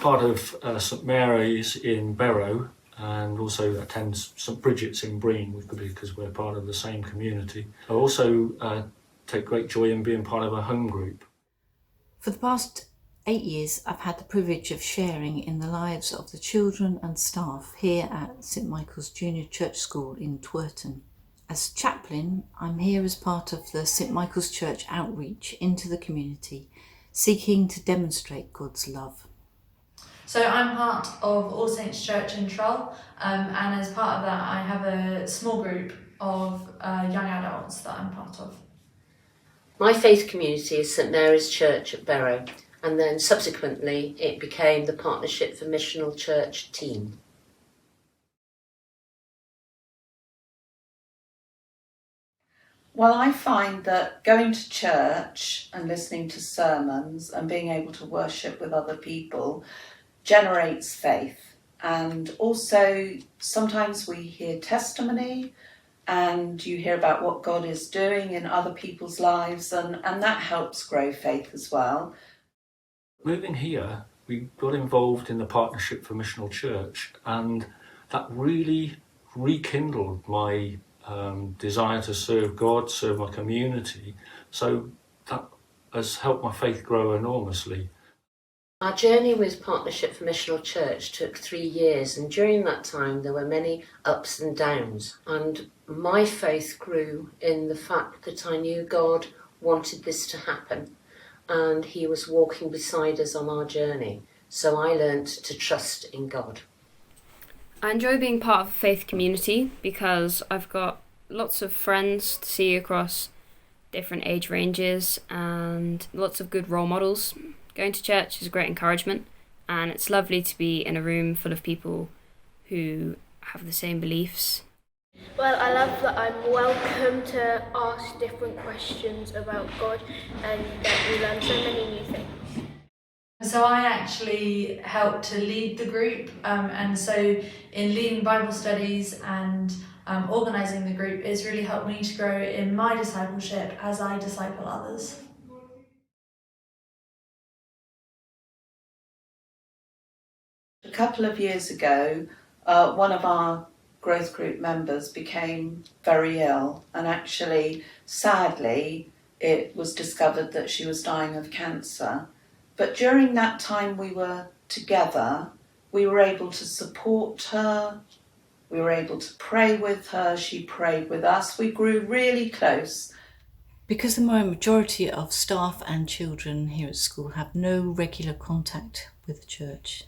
part of St Mary's in Barrow, and also attend St Bridget's in Breen because we're part of the same community. I also take great joy in being part of a home group. For the past 8 years, I've had the privilege of sharing in the lives of the children and staff here at St Michael's Junior Church School in Twerton. As chaplain, I'm here as part of the St Michael's Church outreach into the community, seeking to demonstrate God's love. So I'm part of All Saints Church in Troll, and as part of that I have a small group of young adults that I'm part of. My faith community is St Mary's Church at Barrow, and then subsequently it became the Partnership for Missional Church team. Well, I find that going to church and listening to sermons and being able to worship with other people generates faith. And also sometimes we hear testimony and you hear about what God is doing in other people's lives, and that helps grow faith as well. Moving here, we got involved in the Partnership for Missional Church, and that really rekindled my desire to serve God, serve my community. So that has helped my faith grow enormously. Our journey with Partnership for Missional Church took 3 years, and during that time there were many ups and downs, and my faith grew in the fact that I knew God wanted this to happen and he was walking beside us on our journey, so I learnt to trust in God. I enjoy being part of a faith community because I've got lots of friends to see across different age ranges and lots of good role models. Going to church is a great encouragement, and it's lovely to be in a room full of people who have the same beliefs. Well, I love that I'm welcome to ask different questions about God and that we learn so many new things. So I actually help to lead the group, and so in leading Bible studies and organising the group, it's really helped me to grow in my discipleship as I disciple others. A couple of years ago, one of our growth group members became very ill, and actually, sadly, it was discovered that she was dying of cancer. But during that time we were together, we were able to support her, we were able to pray with her, she prayed with us, we grew really close. Because the majority of staff and children here at school have no regular contact with the church,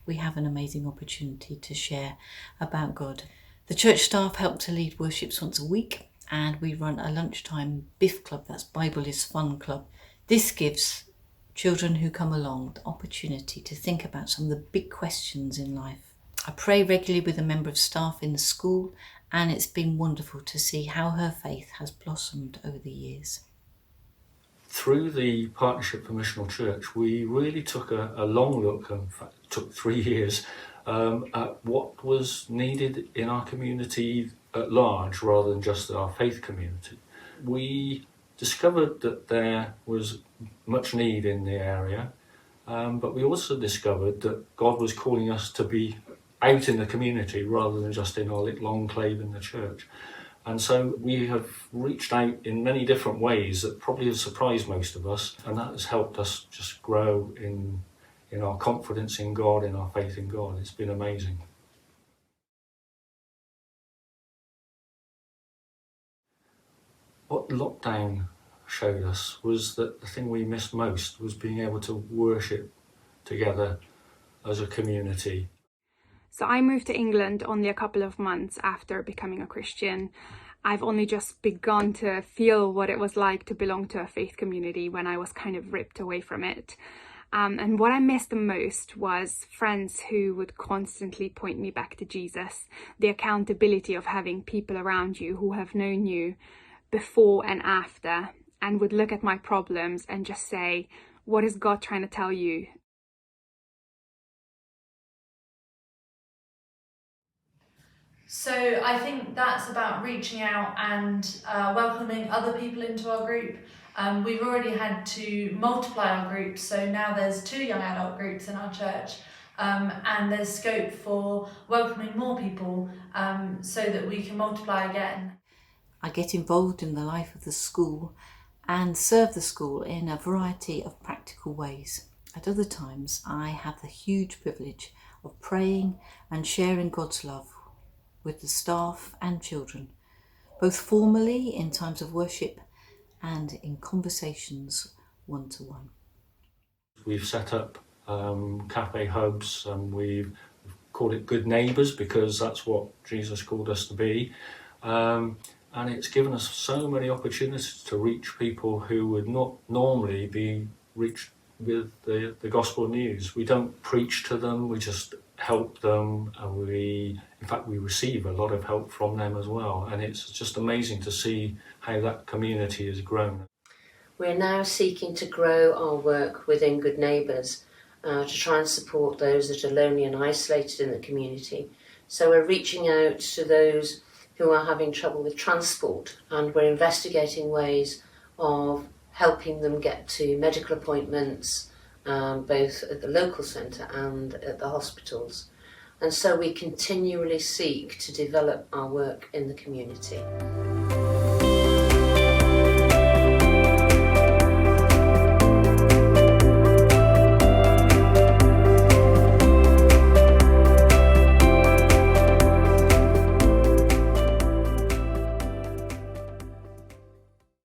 we have an amazing opportunity to share about God. The church staff help to lead worships once a week, and we run a lunchtime BIF club, that's Bible is Fun Club. This gives children who come along the opportunity to think about some of the big questions in life. I pray regularly with a member of staff in the school, and it's been wonderful to see how her faith has blossomed over the years. Through the Partnership for Missional Church, we really took a long look, in fact it took 3 years, at what was needed in our community at large rather than just our faith community. We discovered that there was much need in the area, but we also discovered that God was calling us to be out in the community rather than just in our little enclave in the church. And so we have reached out in many different ways that probably have surprised most of us, and that has helped us just grow in our confidence in God, in our faith in God. It's been amazing. What lockdown showed us was that the thing we missed most was being able to worship together as a community. So I moved to England only a couple of months after becoming a Christian. I've only just begun to feel what it was like to belong to a faith community when I was kind of ripped away from it. And what I missed the most was friends who would constantly point me back to Jesus, the accountability of having people around you who have known you before and after, and would look at my problems and just say, what is God trying to tell you? So I think that's about reaching out and welcoming other people into our group. We've already had to multiply our groups, so now there's 2 young adult groups in our church, and there's scope for welcoming more people so that we can multiply again. I get involved in the life of the school and serve the school in a variety of practical ways. At other times, I have the huge privilege of praying and sharing God's love with the staff and children, both formally in times of worship and in conversations one-to-one. We've set up cafe hubs, and we've called it Good Neighbours because that's what Jesus called us to be. And it's given us so many opportunities to reach people who would not normally be reached with the gospel news. We don't preach to them, we just help them, and we receive a lot of help from them as well. And it's just amazing to see how that community has grown. We're now seeking to grow our work within Good Neighbours to try and support those that are lonely and isolated in the community. So we're reaching out to those who are having trouble with transport, and we're investigating ways of helping them get to medical appointments, both at the local centre and at the hospitals. And so we continually seek to develop our work in the community.